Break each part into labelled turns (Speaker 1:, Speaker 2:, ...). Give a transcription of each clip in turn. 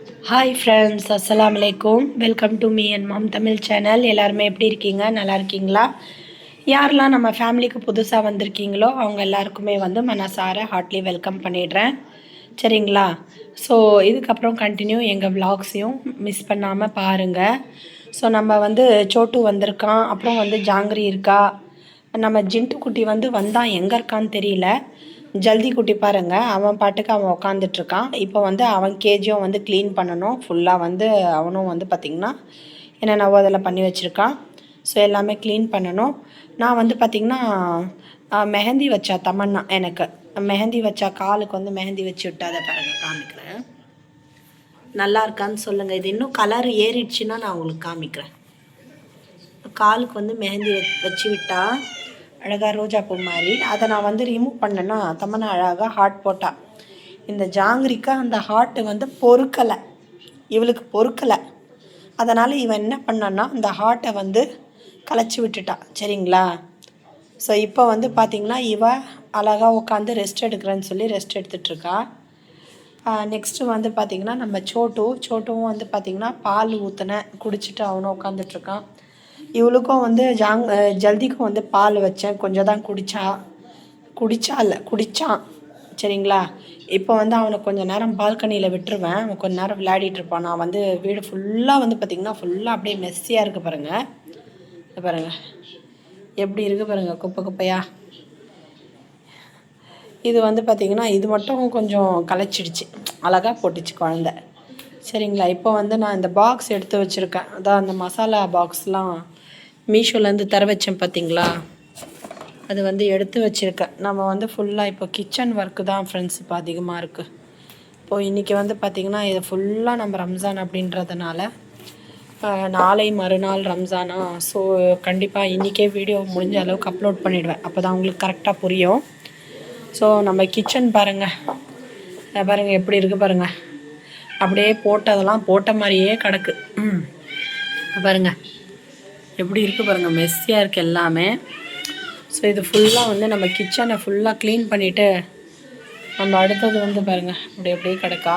Speaker 1: Hi friends, அஸ்ஸலாமு அலைக்கும். Welcome to me and mom Tamil channel. எல்லாருமே எப்படி இருக்கீங்க? நல்லா இருக்கீங்களா? யாரெல்லாம் நம்ம ஃபேமிலிக்கு புதுசாக வந்திருக்கீங்களோ அவங்க எல்லாருக்குமே வந்து மனசார ஹார்ட்லி வெல்கம் பண்ணிடுறேன். சரிங்களா? ஸோ இதுக்கப்புறம் கண்டினியூ எங்கள் விலாக்ஸையும் மிஸ் பண்ணாமல் பாருங்கள். ஸோ நம்ம வந்து சோட்டு வந்திருக்கான், அப்புறம் வந்து ஜாங்கிரி இருக்கா, நம்ம ஜிண்டு குட்டி வந்து வந்தான், எங்கே இருக்கான்னு தெரியல. ஜல்தி குட்டி பாருங்க, அவன் பாட்டுக்கு அவன் உக்காந்துட்ருக்கான். இப்போ வந்து அவன் கேஜியும் வந்து க்ளீன் பண்ணணும் ஃபுல்லாக. வந்து அவனும் வந்து பார்த்திங்கன்னா என்னென்னவோ அதில் பண்ணி வச்சுருக்கான். ஸோ எல்லாமே க்ளீன் பண்ணணும். நான் வந்து பார்த்திங்கன்னா மெஹந்தி வச்சா தமன்னா எனக்கு மெஹந்தி வச்சா காலுக்கு வந்து மெஹந்தி வச்சு விட்டு அதை பாருங்கள் காமிக்கிறேன். நல்லா இருக்கான்னு சொல்லுங்கள். இது இன்னும் கலர் ஏறிடுச்சுன்னா நான் உங்களுக்கு காமிக்கிறேன். காலுக்கு வந்து மெஹந்தி வச்சு விட்டா அழகாக ரோஜா பூ மாதிரி. அதை நான் வந்து ரிமூவ் பண்ணேன்னா தமன்னா அழகாக ஹார்ட் போட்டா. இந்த ஜாங்கிரிக்கா அந்த ஹார்ட்டு வந்து பொறுக்கலை, இவளுக்கு பொறுக்கலை. அதனால் இவன் என்ன பண்ணான்னா அந்த ஹார்ட்டை வந்து கலைச்சி விட்டுட்டா. சரிங்களா? ஸோ இப்போ வந்து பார்த்திங்கன்னா இவ அழகாக உட்காந்து ரெஸ்ட் எடுக்கிறேன்னு சொல்லி ரெஸ்ட் எடுத்துகிட்ருக்கா. நெக்ஸ்ட்டு வந்து பார்த்திங்கன்னா நம்ம சோட்டுவும் வந்து பார்த்திங்கன்னா பால் ஊற்றினேன், குடிச்சிட்டு அவனும் உட்காந்துட்ருக்கான். இவளுக்கும் வந்து ஜல்திக்கும் வந்து பால் வச்சேன், கொஞ்சம் தான் குடித்தான். சரிங்களா? இப்போ வந்து அவனை கொஞ்சம் நேரம் பால்கனியில் விட்டுருவேன், அவன் கொஞ்சம் நேரம் விளையாடிட்டு இருப்பான். நான் வந்து வீடு ஃபுல்லாக வந்து பார்த்திங்கன்னா ஃபுல்லாக அப்படியே மெஸ்ஸியாக இருக்குது பாருங்கள். எப்படி இருக்குது பாருங்கள், குப்பை குப்பையாக. இது வந்து பார்த்திங்கன்னா இது மட்டும் கொஞ்சம் கலைச்சிடுச்சு, அழகாக போட்டுச்சு குழந்த. சரிங்களா? இப்போ வந்து நான் இந்த பாக்ஸ் எடுத்து வச்சுருக்கேன். அதான் அந்த மசாலா பாக்ஸ்லாம் மீஷோலேருந்து தர வச்சேன் பார்த்திங்களா, அது வந்து எடுத்து வச்சுருக்கேன். நம்ம வந்து ஃபுல்லாக இப்போ கிச்சன் ஒர்க்கு தான் ஃப்ரெண்ட்ஸ் இப்போ அதிகமாக இருக்குது. இப்போது இன்றைக்கி வந்து பார்த்திங்கன்னா இது ஃபுல்லாக நம்ம ரம்ஜான் அப்படின்றதுனால நாளை மறுநாள் ரம்ஜானா. ஸோ கண்டிப்பாக இன்றைக்கே வீடியோ முடிஞ்ச அளவுக்கு அப்லோட் பண்ணிவிடுவேன், அப்போ தான் உங்களுக்கு கரெக்டாக புரியும். ஸோ நம்ம கிச்சன் பாருங்கள் எப்படி இருக்குது பாருங்கள். அப்படியே போட்டதெல்லாம் போட்ட மாதிரியே கிடக்கு. பாருங்கள் எப்படி இருக்குது பாருங்கள், மெஸ்ஸியாக இருக்குது எல்லாமே. ஸோ இது ஃபுல்லாக வந்து நம்ம கிச்சனை ஃபுல்லாக க்ளீன் பண்ணிவிட்டு நம்ம அடுத்தது வந்து பாருங்கள் அப்படியே கிடக்கா.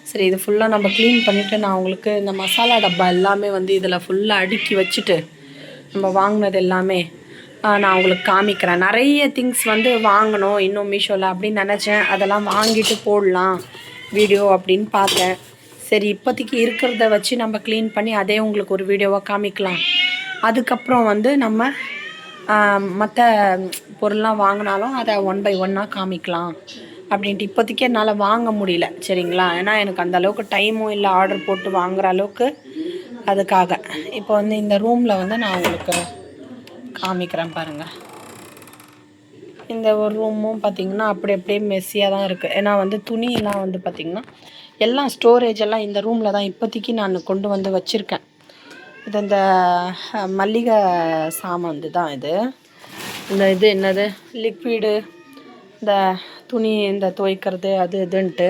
Speaker 1: சரி, இது ஃபுல்லாக நம்ம க்ளீன் பண்ணிவிட்டு நான் உங்களுக்கு இந்த மசாலா டப்பா எல்லாமே வந்து இதில் ஃபுல்லாக அடுக்கி வச்சுட்டு நம்ம வாங்கினது எல்லாமே நான் உங்களுக்கு காமிக்கிறேன். நிறைய திங்ஸ் வந்து வாங்கணும் இன்னும் மீஷோவில் அப்படின்னு நினச்சேன். அதெல்லாம் வாங்கிட்டு போடலாம் வீடியோ அப்படின்னு பார்த்தேன். சரி, இப்போதைக்கு இருக்கிறத வச்சு நம்ம க்ளீன் பண்ணி அதே உங்களுக்கு ஒரு வீடியோவாக காமிக்கலாம். அதுக்கப்புறம் வந்து நம்ம மற்ற பொருள்லாம் வாங்கினாலும் அதை 1 by 1 காமிக்கலாம் அப்படின்ட்டு. இப்போதைக்கு என்னால் வாங்க முடியல. சரிங்களா? ஏன்னா எனக்கு அந்தளவுக்கு டைமும் இல்லை ஆர்டர் போட்டு வாங்குகிற அளவுக்கு. அதுக்காக இப்போ வந்து இந்த ரூமில் வந்து நான் உங்களுக்கு காமிக்கிறேன் பாருங்கள். இந்த ஒரு ரூமும் பார்த்திங்கன்னா அப்படியே மெஸ்ஸியாக தான் இருக்குது. ஏன்னா வந்து துணியெல்லாம் வந்து பார்த்திங்கன்னா எல்லாம் ஸ்டோரேஜ் எல்லாம் இந்த ரூமில் தான் இப்போதைக்கு நான் கொண்டு வந்து வச்சுருக்கேன். இது இந்த மல்லிகை சாமான் தான் இது. இது என்னது லிக்விடு, இந்த துணி இந்த துவைக்கிறது அது இதுன்ட்டு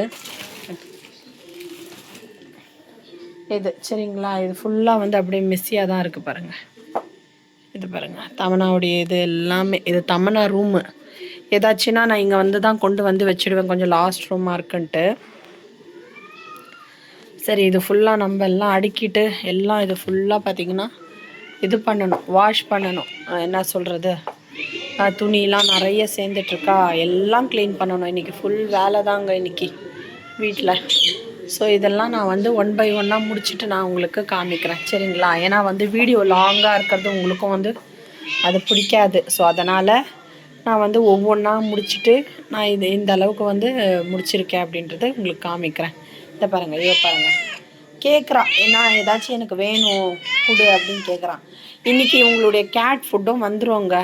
Speaker 1: இது. சரிங்களா? இது ஃபுல்லாக வந்து அப்படியே மெஸ்ஸியாக தான் இருக்குது பாருங்கள். இது பாருங்கள் தமனாவுடைய இது எல்லாமே. இது தமனா ரூமு. ஏதாச்சுன்னா நான் இங்கே வந்து தான் கொண்டு வந்து வச்சுடுவேன், கொஞ்சம் லாஸ்ட் ரூமாக இருக்குன்ட்டு. சரி, இது ஃபுல்லாக நம்ம எல்லாம் அடுக்கிட்டு எல்லாம் இது ஃபுல்லாக பார்த்திங்கன்னா இது பண்ணணும், வாஷ் பண்ணணும். என்ன சொல்கிறது, துணியெலாம் நிறைய சேர்ந்துட்ருக்கா, எல்லாம் க்ளீன் பண்ணணும். இன்றைக்கி ஃபுல் வேலை தாங்க இன்றைக்கி வீட்டில். ஸோ இதெல்லாம் நான் வந்து 1 by 1 முடிச்சுட்டு நான் உங்களுக்கு காமிக்கிறேன். சரிங்களா? ஏன்னா வந்து வீடியோ லாங்காக இருக்கிறது உங்களுக்கும் வந்து அது பிடிக்காது. ஸோ அதனால் நான் வந்து ஒவ்வொன்றா முடிச்சுட்டு நான் இந்த அளவுக்கு வந்து முடிச்சிருக்கேன் அப்படின்றது உங்களுக்கு காமிக்கிறேன். இதை பாருங்கள், இதை பாருங்கள், கேட்குறான் ஏன்னா ஏதாச்சும் எனக்கு வேணும் ஃபுட்டு அப்படின்னு கேட்குறான். இன்றைக்கி உங்களுடைய கேட் ஃபுட்டும் வந்துருவோங்க.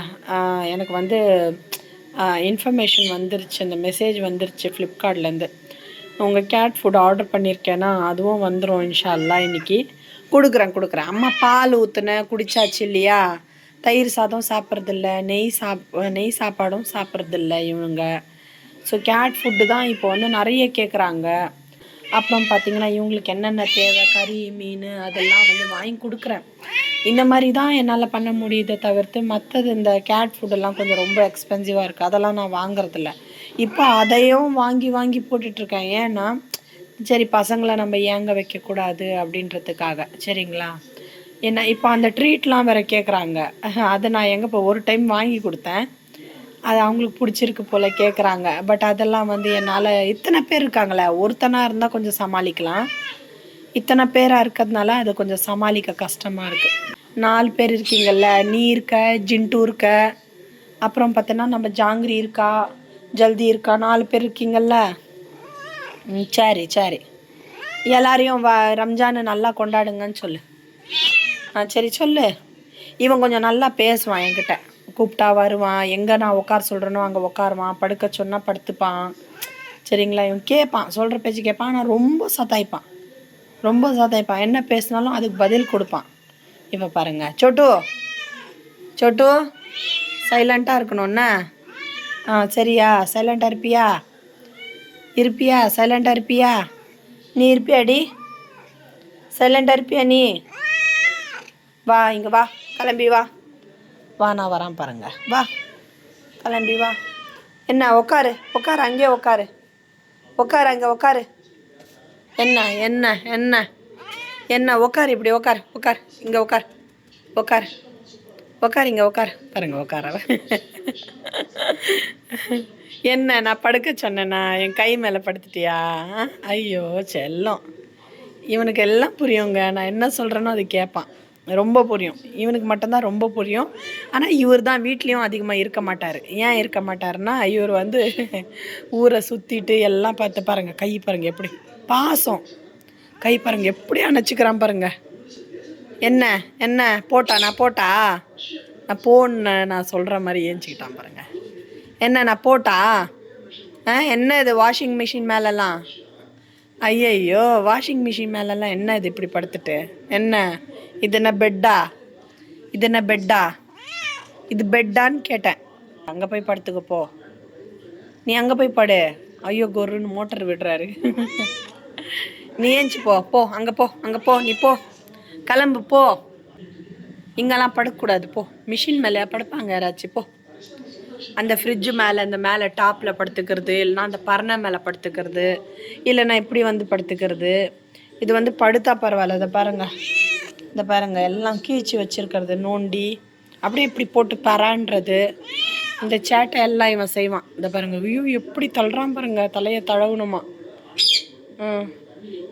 Speaker 1: எனக்கு வந்து இன்ஃபர்மேஷன் வந்துருச்சு, அந்த மெசேஜ் வந்துருச்சு ஃப்ளிப்கார்ட்லேருந்து. உங்கள் கேட் ஃபுட் ஆர்டர் பண்ணியிருக்கேன்னா அதுவும் வந்துடும் இன்ஷா அல்லாஹ். இன்றைக்கி கொடுக்குறேன். அம்மா பால் ஊற்றுனேன், குடித்தாச்சு இல்லையா? தயிர் சாதம் சாப்பிட்றதில்ல, நெய் சாப்பாடும் சாப்பிட்றதில்ல இவங்க. ஸோ கேட் ஃபுட்டு தான் இப்போ வந்து நிறைய கேட்குறாங்க. அப்புறம் பார்த்திங்கன்னா இவங்களுக்கு என்னென்ன தேவை, கறி மீன் அதெல்லாம் வந்து வாங்கி கொடுக்குறேன். இந்த மாதிரி தான் என்னால் பண்ண முடியுதை தவிர்த்து மற்றது இந்த கேட் ஃபுட்டெல்லாம் கொஞ்சம் ரொம்ப எக்ஸ்பென்சிவாக இருக்குது, அதெல்லாம் நான் வாங்குறதில்ல. இப்போ அதையும் வாங்கி போட்டுட்ருக்கேன். ஏன்னா சரி பசங்களை நம்ம ஏங்க வைக்கக்கூடாது அப்படின்றதுக்காக. சரிங்களா? ஏன்னா இப்போ அந்த ட்ரீட்லாம் வேறு கேட்குறாங்க. அதை நான் எங்கே இப்போ ஒரு டைம் வாங்கி கொடுத்தேன். அது அவங்களுக்கு பிடிச்சிருக்கு போல் கேட்குறாங்க. பட் அதெல்லாம் வந்து என்னால், இத்தனை பேர் இருக்காங்களே, ஒருத்தனாக இருந்தால் கொஞ்சம் சமாளிக்கலாம். இத்தனை பேராக இருக்கிறதுனால அது கொஞ்சம் சமாளிக்க கஷ்டமாக இருக்குது. 4 பேர் இருக்கீங்கல்ல, நீ இருக்க, ஜின்ட்டு இருக்க, அப்புறம் பார்த்தோன்னா நம்ம ஜாங்கிரி இருக்கா, ஜல்தி இருக்கா, 4 பேர் இருக்கீங்கல்ல. சரி சரி, எல்லாரையும் ரம்ஜானை நல்லா கொண்டாடுங்கன்னு சொல்லு. சரி சொல்லு. இவன் கொஞ்சம் நல்லா பேசுவான் என்கிட்ட. கூப்பிட்டா வருவான், எங்கே நான் உட்கார சொல்கிறேனோ அங்கே உட்காருவான், படுக்க சொன்னால் படுத்துப்பான். சரிங்களா? இவன் கேட்பான், சொல்கிற பேச்சு கேட்பான். ஆனால் ரொம்ப சத்தாய்ப்பான், ரொம்ப சத்தாய்ப்பான். என்ன பேசினாலும் அதுக்கு பதில் கொடுப்பான். இப்போ பாருங்க, சொட்டு சொட்டு சைலண்ட்டாக இருக்கணும்ண்ணா. சரியா? சைலண்ட்டாக இருப்பியா? இருப்பியா? சைலண்ட்டாக இருப்பியா? நீ இருப்பியாடி? சைலண்ட்டாக இருப்பியா நீ? வா இங்கே வா, கிளம்பி வா. வா, நான் வரான் பாருங்க. வா, கிளம்பி வா. என்ன உட்காரு, உட்காரு, அங்கேயே உட்காரு, உட்காரு, அங்கே உட்காரு. என்ன என்ன என்ன என்ன உட்காரு, இப்படி உட்காரு, உட்கார், இங்கே உட்கார், உட்கார், உட்கார், இங்கே உட்கார். பாருங்க உட்கார. என்ன நான் படுக்க சொன்னேன்னா என் கை மேலே படுத்துட்டியா? ஐயோ செல்லம். இவனுக்கு எல்லாம் புரியுங்க. நான் என்ன சொல்கிறேனோ அது கேட்பான். ரொம்ப புரியும். இவனுக்கு மட்டும்தான் ரொம்ப புரியும். ஆனால் இவர் தான் வீட்லேயும் அதிகமாக இருக்க மாட்டார். ஏன் இருக்க மாட்டாருன்னா, இவர் வந்து ஊரை சுற்றிட்டு எல்லாம் பார்த்து பாருங்கள். கை பாருங்கள் எப்படி பாசம். கை பாருங்கள் எப்படி அணைச்சிக்கிறான் பாருங்கள். என்ன என்ன போட்டா? நான் போட்டா? நான் போன்னு நான் சொல்கிற மாதிரி ஏஞ்சிக்கிட்டான் பாருங்கள். என்ன நான் போட்டா? என்ன இது வாஷிங் மிஷின் மேலெல்லாம்? ஐயையோ, வாஷிங் மிஷின் மேலெல்லாம் என்ன இது இப்படி படுத்துட்டு? என்ன இது? என்ன பெட்டா? இது என்ன பெட்டா? இது பெட்டான்னு கேட்டேன். அங்கே போய் படுத்துக்க போ. நீ அங்கே போய் படு. ஐயோ கொருன்னு மோட்டர் விடுறாரு. நீ ஏஞ்சி போ, போ அங்கே போ, அங்கே போ, நீ போ, கிளம்பு போ. இங்கெல்லாம் படுக்கக்கூடாது போ. மிஷின் மேலே படுப்பாங்க யாராச்சும், போ. அந்த ஃப்ரிட்ஜு மேலே, அந்த மேலே டாப்பில் படுத்துக்கிறது, இல்லைனா அந்த பரணை மேலே படுத்துக்கிறது, இல்லைன்னா இப்படி வந்து படுத்துக்கிறது. இது வந்து படுத்தா பரவாயில்ல. இதை பாருங்கள், இந்த பாருங்கள், எல்லாம் கீழ்ச்சி வச்சுருக்கிறது, நோண்டி அப்படியே இப்படி போட்டு பரான்றது, இந்த சேட்டை எல்லாம் இவன் செய்வான். இந்த பாருங்கள், ஐயோ எப்படி தள்ளுறான் பாருங்கள், தலையை தழவணுமா.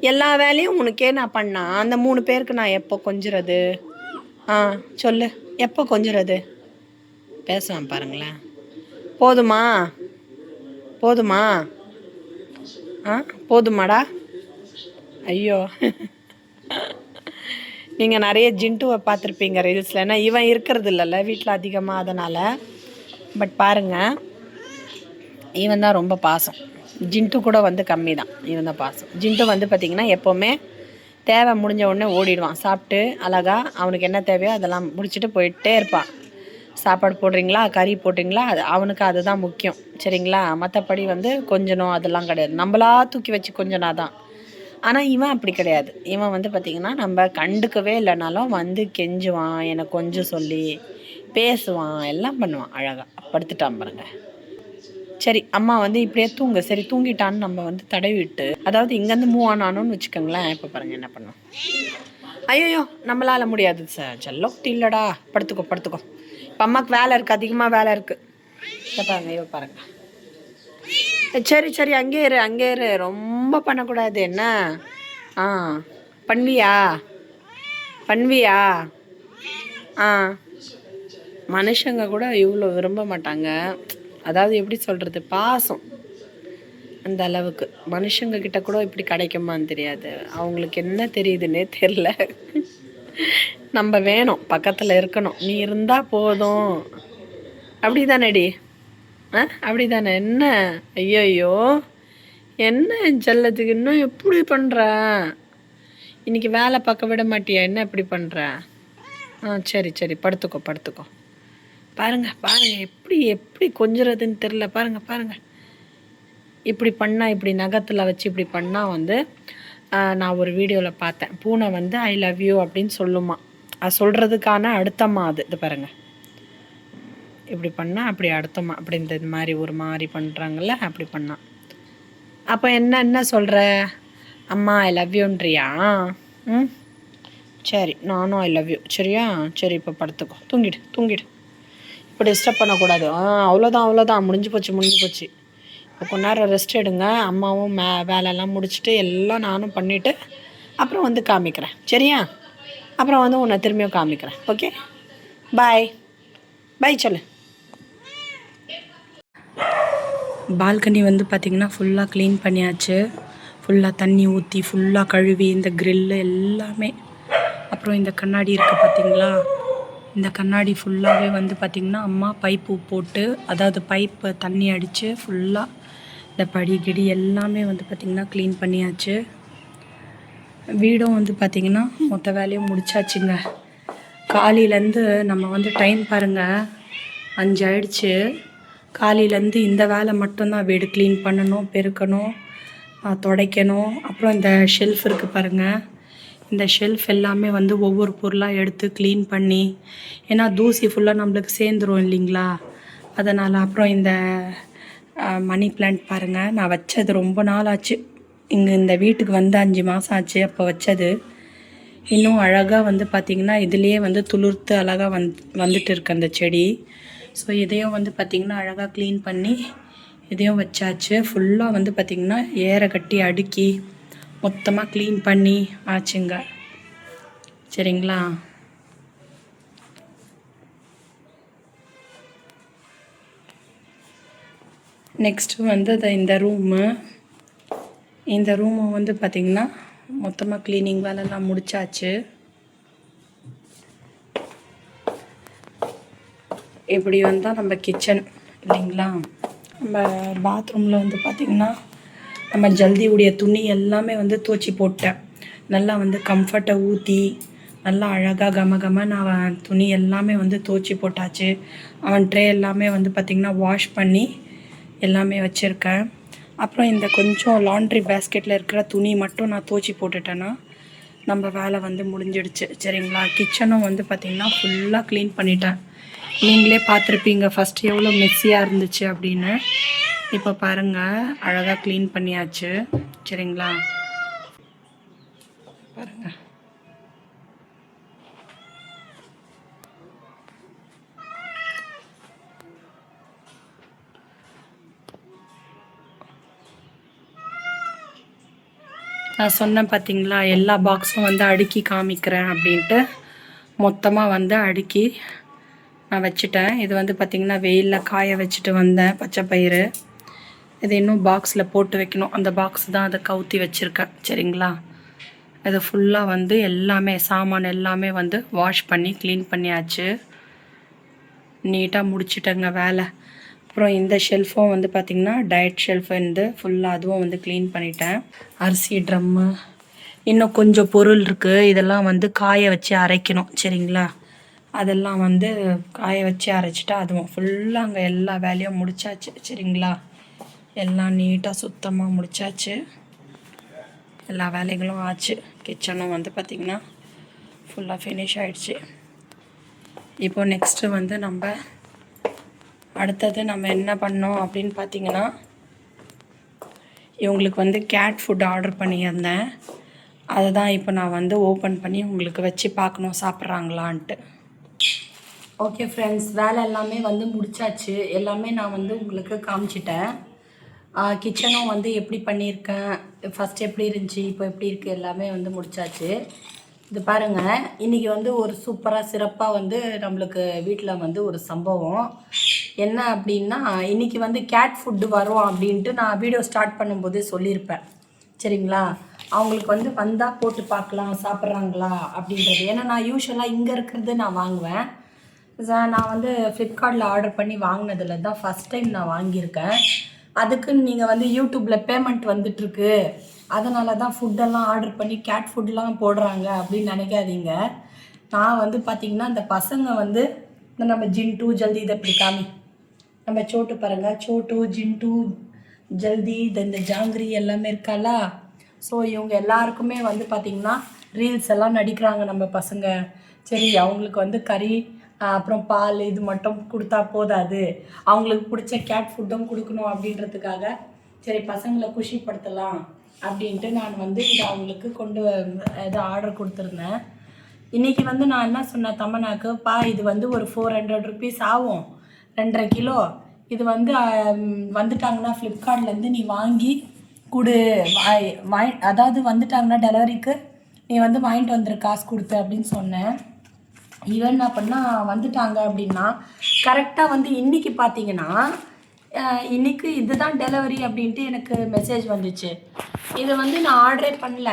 Speaker 1: எல்லா வேலையும் உனக்கே நான் பண்ணா அந்த 3 பேருக்கு நான் எப்போ கொஞ்சுறது? சொல்லு, எப்போ கொஞ்சுறது? பேசுவான் பாருங்களேன். போதுமா? போதுமா? போதுமாடா? ஐயோ, நீங்கள் நிறைய ஜின்ட்டுவை பார்த்துருப்பீங்க ரீல்ஸில். ஏன்னா இவன் இருக்கிறது இல்லைல்ல வீட்டில் அதிகமாக, அதனால். பட் பாருங்கள், இவன் தான் ரொம்ப பாசம். ஜின்ட்டு கூட வந்து கம்மி தான், இவன் தான் பாசம். ஜின்ட்டு வந்து பார்த்திங்கன்னா எப்போவுமே தேவை முடிஞ்ச உடனே ஓடிடுவான். சாப்பிட்டு அழகாக அவனுக்கு என்ன தேவையோ அதெல்லாம் முடிச்சுட்டு போயிட்டே இருப்பான். சாப்பாடு போடுறீங்களா, கறி போட்டிங்களா, அது அவனுக்கு அதுதான் முக்கியம். சரிங்களா? மற்றபடி வந்து கொஞ்சணும் அதெல்லாம் கிடையாது. நம்மளா தூக்கி வச்சு கொஞ்சனா தான். ஆனால் இவன் அப்படி கிடையாது. இவன் வந்து பார்த்திங்கன்னா நம்ம கண்டுக்கவே இல்லைனாலும் வந்து கெஞ்சுவான், எனக்கு கொஞ்சம் சொல்லி பேசுவான், எல்லாம் பண்ணுவான். அழகாக படுத்துட்டான் பாருங்க. சரி அம்மா வந்து இப்படியே தூங்க, சரி தூங்கிட்டான்னு நம்ம வந்து தடவி விட்டு, அதாவது இங்கேருந்து மூவ் ஆனானோன்னு வச்சுக்கோங்களேன். இப்போ பாருங்கள் என்ன பண்ணுவோம். ஐயோ நம்மளால் முடியாது சார், செல்லம் இல்லைடா, படுத்துக்கோ படுத்துக்கோ. இப்போ அம்மாவுக்கு வேலை இருக்குது, அதிகமாக வேலை இருக்குது. இதை பாருங்க, ஐயோ பாருங்கள். சரி சரி, அங்கே இரு, அங்கே இரு, ரொம்ப பண்ணக்கூடாது. என்ன பண்ணுவியா? பண்ணுவியா? மனுஷங்க கூட இவ்வளோ விரும்ப மாட்டாங்க. அதாவது எப்படி சொல்கிறது, பாசம் அந்த அளவுக்கு. மனுஷங்க கிட்ட கூட இப்படி கிடைக்குமான்னு தெரியாது. அவங்களுக்கு என்ன தெரியுதுன்னே தெரில. நம்ம வேணும், பக்கத்தில் இருக்கணும், நீ இருந்தால் போதும். அப்படி தானேடி? அப்படி தானே? என்ன ஐயோ, என்ன செல்லத்துக்கு இன்னும் எப்படி பண்ணுற? இன்றைக்கி வேலை பார்க்க விட மாட்டியா? என்ன எப்படி பண்ணுற? சரி சரி, படுத்துக்கோ படுத்துக்கோ. பாருங்கள் பாருங்கள், எப்படி எப்படி கொஞ்சுறதுன்னு தெரில. பாருங்கள் பாருங்கள், இப்படி பண்ணால், இப்படி நகத்தில் வச்சு இப்படி பண்ணால் வந்து நான் ஒரு வீடியோவில் பார்த்தேன். பூனை வந்து ஐ லவ் யூ அப்படின்னு சொல்லுமா. அது சொல்கிறதுக்கான அர்த்தமா அது. இது பாருங்கள், இப்படி பண்ணால் அப்படி அர்த்தமா, அப்படி இந்த மாதிரி ஒரு மாதிரி பண்ணுறாங்கல்ல, அப்படி பண்ணால். அப்போ என்ன என்ன சொல்கிற? அம்மா ஐ லவ் யூன்றியா? ம் சரி, நானும் ஐ லவ் யூ. சரியா? சரி, இப்போ படுத்துக்கோ, தூங்கிடு. இப்போ டிஸ்டர்ப் பண்ணக்கூடாது. அவ்வளோதான், முடிஞ்சு போச்சு. இப்போ கொஞ்ச நேரம் ரெஸ்ட் எடுங்க. அம்மாவும் வேலையெல்லாம் முடிச்சுட்டு எல்லாம் நானும் பண்ணிவிட்டு அப்புறம் வந்து காமிக்கிறேன். சரியா? அப்புறம் வந்து உன்னை திரும்பியும் காமிக்கிறேன். ஓகே, பாய் சொல்லு. பால்கனி வந்து பார்த்திங்கன்னா ஃபுல்லாக க்ளீன் பண்ணியாச்சு. ஃபுல்லாக தண்ணி ஊற்றி ஃபுல்லாக கழுவி இந்த க்ரில்லு எல்லாமே. அப்புறம் இந்த கண்ணாடி இருக்குது பார்த்திங்களா, இந்த கண்ணாடி ஃபுல்லாகவே வந்து பார்த்திங்கன்னா அம்மா பைப்பு போட்டு, அதாவது பைப்பு தண்ணி அடித்து ஃபுல்லாக இந்த படிகிடி எல்லாமே வந்து பார்த்திங்கன்னா க்ளீன் பண்ணியாச்சு. வீடும் வந்து பார்த்திங்கன்னா மொத்த வேலையும் முடிச்சாச்சுங்க. காலையிலேருந்து நம்ம வந்து டைம் பாருங்கள், 5 ஆயிடுச்சு. காலையிலேருந்து இந்த வேலை மட்டும்தான். வீடு க்ளீன் பண்ணணும், பெருக்கணும், துடைக்கணும். அப்புறம் இந்த ஷெல்ஃப் இருக்குது பாருங்கள், இந்த ஷெல்ஃப் எல்லாமே வந்து ஒவ்வொரு பொருளாக எடுத்து க்ளீன் பண்ணி, ஏன்னா தூசி ஃபுல்லாக நம்மளுக்கு சேர்ந்துரும் இல்லைங்களா, அதனால். அப்புறம் இந்த மணி பிளான்ட் பாருங்கள், நான் வச்சது ரொம்ப நாள் ஆச்சு. இங்கே இந்த வீட்டுக்கு வந்து 5 மாதம் ஆச்சு அப்போ வச்சது. இன்னும் அழகாக வந்து பார்த்திங்கன்னா இதுலேயே வந்து துளிர்த்து அழகாக வந்துட்டு இருக்கு அந்த செடி. ஸோ இதையும் வந்து பார்த்திங்கன்னா அழகாக க்ளீன் பண்ணி இதையும் வச்சாச்சு. ஃபுல்லாக வந்து பார்த்திங்கன்னா ஏற கட்டி அடுக்கி மொத்தமாக க்ளீன் பண்ணி ஆச்சுங்க. சரிங்களா? நெக்ஸ்ட்டு வந்து இந்த ரூமை வந்து பார்த்திங்கன்னா மொத்தமாக க்ளீனிங் வேலைலாம் முடிச்சாச்சு. இப்படி வந்தால் நம்ம கிச்சன் இல்லைங்களா. நம்ம பாத்ரூமில் வந்து பார்த்திங்கன்னா நம்ம ஜல்தி உடைய துணி எல்லாமே வந்து துவச்சி போட்டேன். நல்லா வந்து கம்ஃபர்ட்டை ஊற்றி நல்லா அழகாக கமகமன்னு அவன் துணி எல்லாமே வந்து துவச்சி போட்டாச்சு. அவன் ட்ரே எல்லாமே வந்து பார்த்திங்கன்னா வாஷ் பண்ணி எல்லாமே வச்சுருக்கேன். அப்புறம் இந்த கொஞ்சம் லாண்ட்ரி பேஸ்கெட்டில் இருக்கிற துணி மட்டும் நான் துவச்சி போட்டுட்டேன்னா நம்ம வேலை வந்து முடிஞ்சிடுச்சு. சரிங்களா? கிச்சனும் வந்து பார்த்திங்கன்னா ஃபுல்லாக க்ளீன் பண்ணிட்டேன். நீங்களே பார்த்துருப்பீங்க ஃபஸ்ட்டு எவ்வளோ மெஸ்ஸியாக இருந்துச்சு அப்படின்னு. இப்போ பாருங்கள், அழகாக க்ளீன் பண்ணியாச்சு. சரிங்களா? பாருங்கள், நான் சொன்னேன் பார்த்தீங்களா, எல்லா பாக்ஸும் வந்து அடுக்கி காமிக்கிறேன் அப்படின்ட்டு. மொத்தமாக வந்து அடுக்கி நான் வச்சுட்டேன். இது வந்து பார்த்திங்கன்னா வெயிலில் காய வச்சுட்டு வந்தேன் பச்சை பயிறு. இது இன்னும் பாக்ஸில் போட்டு வைக்கணும். அந்த பாக்ஸ் தான் அதை கவுத்தி வச்சுருக்கேன். சரிங்களா? இது ஃபுல்லாக வந்து எல்லாமே சாமான் எல்லாமே வந்து வாஷ் பண்ணி க்ளீன் பண்ணியாச்சு. நீட்டாக முடிச்சிட்டேங்க வேலை. அப்புறம் இந்த ஷெல்ஃபும் வந்து பார்த்திங்கன்னா டயட் ஷெல்ஃப் வந்து ஃபுல்லாக அதுவும் வந்து க்ளீன் பண்ணிட்டேன். அரிசி ட்ரம்மு இன்னும் கொஞ்சம் பொருள் இருக்குது, இதெல்லாம் வந்து காய வச்சு அரைக்கணும். சரிங்களா? அதெல்லாம் வந்து காய வச்சு அரைச்சிட்டா அதுவும் ஃபுல்லாக அங்கே எல்லா வேலையும் முடிச்சாச்சு. சரிங்களா? எல்லாம் நீட்டாக சுத்தமாக முடிச்சாச்சு. எல்லா வேலைகளும் ஆச்சு. கிச்சனும் வந்து பார்த்திங்கன்னா ஃபுல்லாக ஃபினிஷ் ஆகிடுச்சு. இப்போ நெக்ஸ்ட்டு வந்து அடுத்தது நம்ம என்ன பண்ணோம் அப்படின்னு பார்த்திங்கன்னா, இவங்களுக்கு வந்து கேட் ஃபுட் ஆர்டர் பண்ணியிருந்தேன். அதை தான் இப்போ நான் வந்து ஓப்பன் பண்ணி உங்களுக்கு வச்சு பார்க்கணும் சாப்பிட்றாங்களான்ட்டு. ஓகே ஃப்ரெண்ட்ஸ், வேலை எல்லாமே வந்து முடிச்சாச்சு. எல்லாமே நான் வந்து உங்களுக்கு காமிச்சிட்டேன். கிச்சனும் வந்து எப்படி பண்ணியிருக்கேன், ஃபஸ்ட் எப்படி இருந்துச்சு, இப்போ எப்படி இருக்குது, எல்லாமே வந்து முடிச்சாச்சு. இது பாருங்கள், இன்றைக்கி வந்து ஒரு சூப்பராக சிறப்பாக வந்து நம்மளுக்கு வீட்டில் வந்து ஒரு சம்பவம் என்ன அப்படின்னா, இன்றைக்கி வந்து கேட் ஃபுட்டு வரும் அப்படின்ட்டு நான் வீடியோ ஸ்டார்ட் பண்ணும்போதே சொல்லியிருப்பேன். சரிங்களா? அவங்களுக்கு வந்து வந்தால் போட்டு பார்க்கலாம் சாப்பிட்றாங்களா அப்படின்றது. ஏன்னா நான் யூஸ்வலாக இங்கே இருக்கிறது நான் வாங்குவேன். நான் வந்து ஃப்ளிப்கார்ட்டில் ஆர்டர் பண்ணி வாங்கினதில் தான் ஃபஸ்ட் டைம் நான் வாங்கியிருக்கேன். அதுக்குன்னு நீங்கள் வந்து யூடியூப்பில் பேமெண்ட் வந்துட்டுருக்கு, அதனால தான் ஃபுட்டெல்லாம் ஆர்டர் பண்ணி கேட் ஃபுட்லாம் போடுறாங்க அப்படின்னு நினைக்காதீங்க. நான் வந்து பார்த்திங்கன்னா இந்த பசங்க வந்து நம்ம ஜின்ட்டு ஜல்தி இதை இப்படி காமி, நம்ம சோட்டு பாருங்கள், சோட்டு ஜின்ட்டு ஜல்தி இந்த ஜாங்கிரி எல்லாமே இருக்காளா. ஸோ இவங்க எல்லாருக்குமே வந்து பார்த்திங்கன்னா ரீல்ஸ் எல்லாம் நடிக்கிறாங்க நம்ம பசங்க. சரி, அவங்களுக்கு வந்து கறி அப்புறம் பால் இது மட்டும் கொடுத்தா போதாது, அவங்களுக்கு பிடிச்ச கேட் ஃபுட்டும் கொடுக்கணும் அப்படின்றதுக்காக சரி பசங்களை குஷிப்படுத்தலாம் அப்படின்ட்டு நான் வந்து இதை அவங்களுக்கு இது ஆர்டர் கொடுத்துருந்தேன். இன்றைக்கி வந்து நான் என்ன சொன்னேன் தமன்னாக்குப்பா, இது வந்து ஒரு 400 ருபீஸ் ஆகும், 2.5 கிலோ. இது வந்து வந்துட்டாங்கன்னா ஃப்ளிப்கார்ட்லேருந்து நீ வாங்கி கொடு, அதாவது வந்துட்டாங்கன்னா டெலிவரிக்கு நீ வந்து வாங்கிட்டு வந்துரு காசு கொடுத்து அப்படின்னு சொன்னேன். இவன் என்ன பண்ணால் வந்துட்டாங்க அப்படின்னா கரெக்டாக வந்து இன்றைக்கி பார்த்தீங்கன்னா இன்றைக்கி இதுதான் டெலிவரி அப்படின்ட்டு எனக்கு மெசேஜ் வந்துச்சு. இது வந்து நான் ஆர்டரே பண்ணல,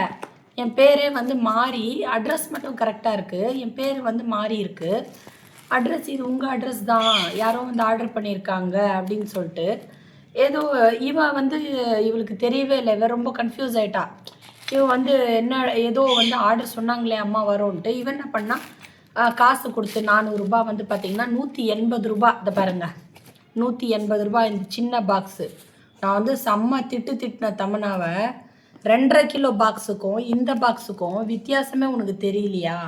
Speaker 1: என் பேரே வந்து மாறி, அட்ரஸ் மட்டும் கரெக்டாக இருக்குது, என் பேர் வந்து மாறி இருக்குது. அட்ரஸ் இது உங்கள் அட்ரஸ் தான், யாரோ வந்து ஆர்டர் பண்ணியிருக்காங்க அப்படின்னு சொல்லிட்டு ஏதோ வந்து இவளுக்கு தெரியவே இல்லை, இவன் ரொம்ப கன்ஃபியூஸ் ஆகிட்டா. இவன் வந்து என்ன ஏதோ வந்து ஆர்டர் சொன்னாங்களே அம்மா வரோன்ட்டு இவன் என்ன பண்ணால் காசு கொடுத்து 400 ரூபா வந்து பார்த்திங்கன்னா 180 ரூபா. இதை பாருங்கள், 180 ரூபா இந்த சின்ன பாக்ஸு. நான் வந்து செம்ம திட்டின தமன்னாவை, 2.5 கிலோ பாக்ஸுக்கும் இந்த பாக்ஸுக்கும் வித்தியாசமே உனக்கு தெரியலையா?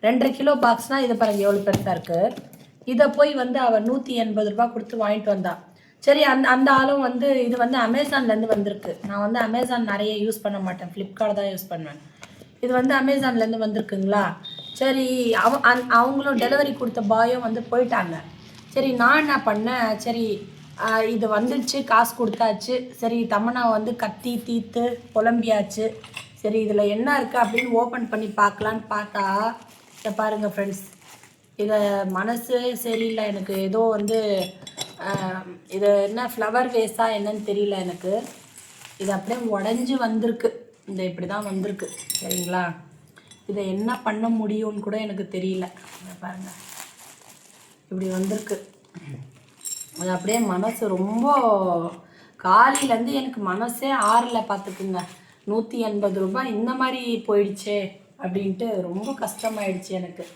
Speaker 1: 2.5 கிலோ பாக்ஸ்னால் இதை பாருங்கள் எவ்வளோ பெருசாக இருக்குது. இதை போய் வந்து அவள் 180 ரூபா கொடுத்து வாங்கிட்டு வந்தா. சரி, அந்த ஆளும் வந்து இது வந்து அமேசான்லேருந்து வந்திருக்கு. நான் வந்து அமேசான் நிறைய யூஸ் பண்ண மாட்டேன், ஃப்ளிப்கார்ட் தான் யூஸ் பண்ணுவேன். இது வந்து அமேசான்லேருந்து வந்திருக்குங்களா? சரி, அவங்களும் டெலிவரி கொடுத்த பாயும் வந்து போயிட்டாங்க. சரி, நான் என்ன பண்ணேன், சரி இது வந்துடுச்சு, காசு கொடுத்தாச்சு. சரி, தமன்னா வந்து கத்தி தீத்து புலம்பியாச்சு. சரி, இதில் என்ன இருக்குது அப்படின்னு ஓப்பன் பண்ணி பார்க்கலான்னு பார்த்தா, இதை பாருங்கள் ஃப்ரெண்ட்ஸ், இதை மனசு சரியில்லை எனக்கு. ஏதோ வந்து இது என்ன ஃப்ளவர் வேஸாக என்னன்னு தெரியல எனக்கு. இது அப்படியே உடஞ்சி வந்திருக்கு, இந்த இப்படி தான் வந்திருக்கு. சரிங்களா, இதை என்ன பண்ண முடியும்னு கூட எனக்கு தெரியல. பாருங்கள், இப்படி வந்திருக்கு. அது அப்படியே மனசு ரொம்ப காலையிலேருந்து எனக்கு மனசே ஆறல பார்த்துக்குங்க. 180 ரூபாய் இந்த மாதிரி போயிடுச்சே அப்படின்ட்டு ரொம்ப கஷ்டமாயிடுச்சு எனக்கு.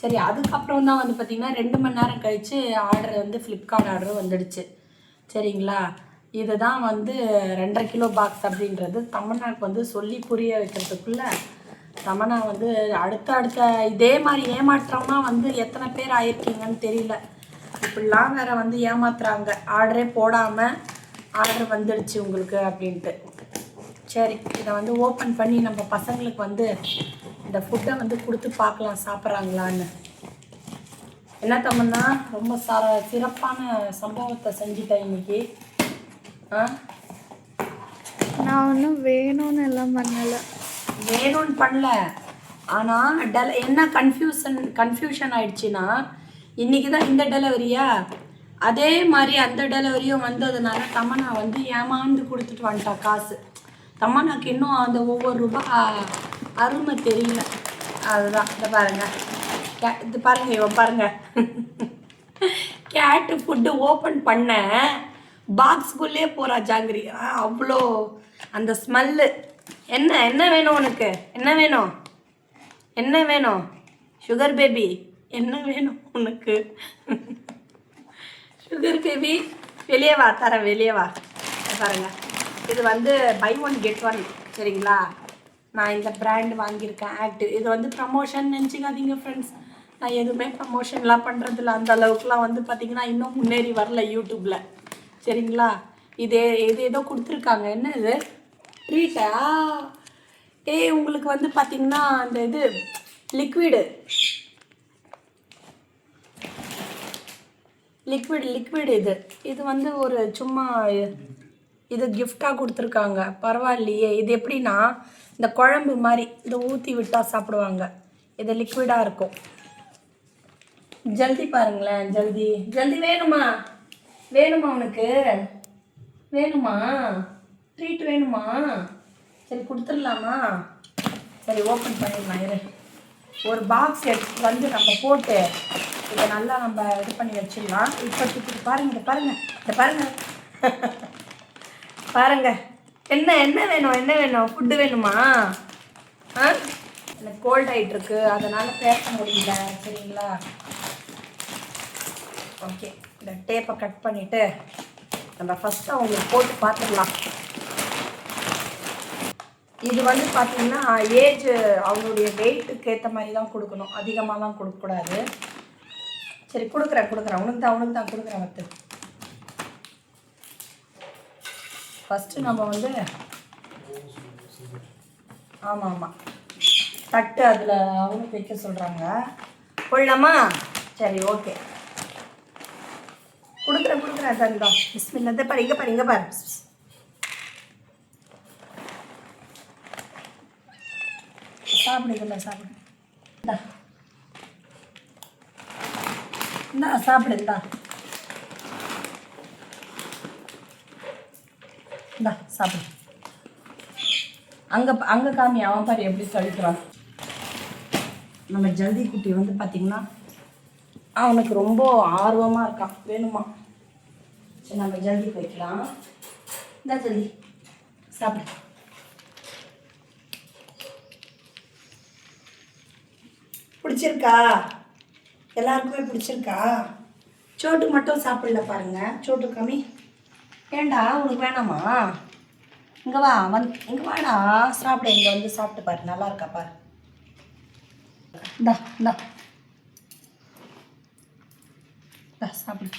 Speaker 1: சரி, அதுக்கப்புறம் தான் வந்து பார்த்திங்கன்னா 2 மணி நேரம் கழித்து ஆர்டர் வந்து ஃப்ளிப்கார்ட் ஆர்டர் வந்துடுச்சு. சரிங்களா, இது தான் வந்து 2.5 கிலோ பாக்ஸ் அப்படின்றது தமன்னாக்கு வந்து சொல்லி புரிய வைக்கிறதுக்குள்ளே தமன்னா வந்து அடுத்த இதே மாதிரி ஏமாற்றம்னா வந்து எத்தனை பேர் ஆயிருக்கீங்கன்னு தெரியல. இப்படிலாம் வேறு வந்து ஏமாத்துறாங்க, ஆர்டரே போடாமல் ஆர்டர் வந்துடுச்சு உங்களுக்கு அப்படின்ட்டு. சரி, இதை வந்து ஓப்பன் பண்ணி நம்ம பசங்களுக்கு வந்து இந்த ஃபுட்டை வந்து கொடுத்து பார்க்கலாம் சாப்பிட்றாங்களான்னு. என்ன தமன்னா, ரொம்ப சிறப்பான சம்பவத்தை செஞ்சுட்டேன் இன்னைக்கு.
Speaker 2: நான் ஒன்றும் வேணும்னு எல்லாம் பண்ணலை,
Speaker 1: வேணும்னு பண்ணல. ஆனால் என்ன கன்ஃபியூஷன் ஆயிடுச்சுன்னா, இன்றைக்கி தான் இந்த டெலிவரியா, அதே மாதிரி அந்த டெலிவரியும் வந்ததுனால தமன்னா வந்து ஏமாந்து கொடுத்துட்டு வந்துட்டா காசு. தமன்னாக்கு இன்னும் அந்த ஒவ்வொரு ரூபா அருமை தெரியல. அதுதான் இதை பாருங்கள், இது பாருங்கள், இவன் பாருங்கள், கேட்டு ஃபுட்டு ஓப்பன் பண்ண பாக்ஸுக்குள்ளே போகிறா ஜாங்கிரி. அவ்வளோ அந்த ஸ்மெல்லு. என்ன வேணும் உனக்கு? என்ன வேணும் சுகர் பேபி? என்ன வேணும் உனக்கு? சுகர் பேபி, வெளியே வா, தரேன், வெளியே வா. பாருங்கள், இது வந்து பை 1 get 1. சரிங்களா, நான் இந்த பிராண்ட் வாங்கியிருக்கேன், ஆக்டிவ். இது வந்து ப்ரமோஷன் நினச்சிக்காதீங்க ஃப்ரெண்ட்ஸ், நான் எதுவுமே ப்ரமோஷன்லாம் பண்ணுறதில்ல. அந்த அளவுக்குலாம் வந்து பார்த்திங்கன்னா இன்னும் முன்னேறி வரல யூடியூப்பில். சரிங்களா, இது ஏதோ கொடுத்துருக்காங்க. என்ன இது? ட்ரீட்டா? உங்களுக்கு வந்து பார்த்திங்கன்னா அந்த இது லிக்விடு இது வந்து ஒரு சும்மா இது கிஃப்டாக கொடுத்துருக்காங்க. பரவாயில்லையே. இது எப்படின்னா இந்த குழம்பு மாதிரி இதை ஊற்றி விட்டால் சாப்பிடுவாங்க. இது லிக்விடாக இருக்கும். ஜல்தி பாருங்களேன், ஜல்தி வேணுமா உனக்கு? வேணுமா? ட்ரீட் வேணுமா? சரி, கொடுத்துடலாமா? சரி, ஓப்பன் பண்ணிடலாம். இரு, ஒரு பாக்ஸ் எடுத்து வந்து நம்ம போட்டு இதை நல்லா நம்ம இது பண்ணி வச்சிடலாம். இப்போ பாருங்கள், பாருங்கள், என்ன வேணும்? ஃபுட்டு வேணுமா? எனக்கு கோல்ட் ஆகிட்டுருக்கு, அதனால் பேச முடியல. சரிங்களா, ஓகே. இந்த டேப்பை கட் பண்ணிவிட்டு நம்ம ஃபஸ்ட்டு அவங்களுக்கு போட்டு பார்த்துடலாம். இது வந்து பார்த்திங்கன்னா ஏஜ் அவங்களுடைய வெயிட்டுக்கு ஏற்ற மாதிரி தான் கொடுக்கணும், அதிகமாகலாம் கொடுக்கக்கூடாது. சரி, கொடுக்குறேன், உனக்கு தான் கொடுக்குறேன். வந்து ஃபஸ்ட்டு நம்ம வந்து ஆமாம் ஆமாம், தட்டு அதில் அவங்களுக்கு வைக்க சொல்கிறாங்க. போடலாமா? சரி ஓகே, கொடுக்குறேன் தந்தோம். பிஸ்மில்லா பாரு, இங்கே பாரு, இங்கே பாரு. சாப்பிடுங்கல்ல, சாப்பிடு. இந்தா சாப்பிடு, இந்தா சாப்பிடு. அங்கே காமி, அவன் பாரு எப்படி சொல்லிக்கிறான். நம்ம ஜல்தி குட்டி வந்து பார்த்திங்கன்னா அவனுக்கு ரொம்ப ஆர்வமாக இருக்கான், வேணுமா. சரி நம்ம ஜல்தி வைக்கலாம். இந்த ஜல்தி சாப்பிடு. பிடிச்சிருக்கா? எல்லாருக்குமே பிடிச்சிருக்கா? சோட்டு மட்டும் சாப்பிடல பாருங்க. சோட்டு காமி, ஏண்டா உனக்கு வேணாமா? இங்கே வா, இங்கே வாடா சாப்பிட. இங்கே வந்து சாப்பிட்டு பாரு, நல்லா இருக்கா பாரு. இந்தா இந்தா சாப்பிடு.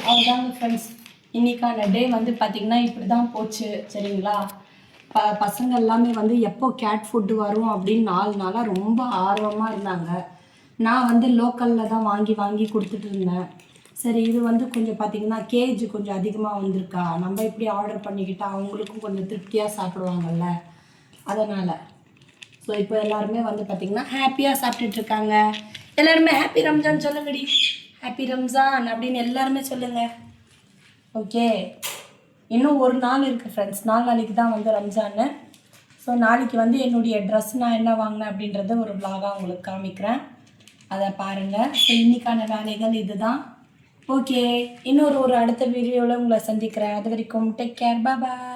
Speaker 1: அவ்வளோதாங்க ஃப்ரெண்ட்ஸ், இன்றைக்கான டே வந்து பார்த்திங்கன்னா இப்படி தான் போச்சு. சரிங்களா? பசங்க எல்லாமே வந்து எப்போ கேட் ஃபுட்டு வரும் அப்படின்னு 4 நாளாக ரொம்ப ஆர்வமாக இருந்தாங்க. நான் வந்து லோக்கலில் தான் வாங்கி கொடுத்துட்டு இருந்தேன். சரி, இது வந்து கொஞ்சம் பார்த்திங்கன்னா கேஜ் கொஞ்சம் அதிகமாக வந்திருக்கா, நம்ம இப்படி ஆர்டர் பண்ணிக்கிட்டால் அவங்களுக்கும் கொஞ்சம் திருப்தியாக சாப்பிடுவாங்கல்ல, அதனால். ஸோ இப்போ எல்லாருமே வந்து பார்த்திங்கன்னா ஹாப்பியாக சாப்பிட்டுட்ருக்காங்க. எல்லாருமே ஹாப்பி ரம்ஜான் சொல்லுங்கடி. ஹாப்பி ரம்ஜான் அப்படின்னு எல்லாருமே சொல்லுங்கள். ஓகே, இன்னும் ஒரு நாள் இருக்குது ஃப்ரெண்ட்ஸ், 4 நாளைக்கு தான் வந்து ரம்ஜான்னு. ஸோ நாளைக்கு வந்து என்னுடைய ட்ரெஸ் நான் என்ன வாங்கினேன் அப்படின்றத ஒரு vlog-ஆ உங்களுக்கு காமிக்கிறேன், அதை பாருங்கள். ஸோ இன்றைக்கான வேலைகள் இது தான். ஓகே, இன்னொரு அடுத்த வீடியோவில் உங்களை சந்திக்கிறேன். அது வரைக்கும் டேக் கேர், பாய்.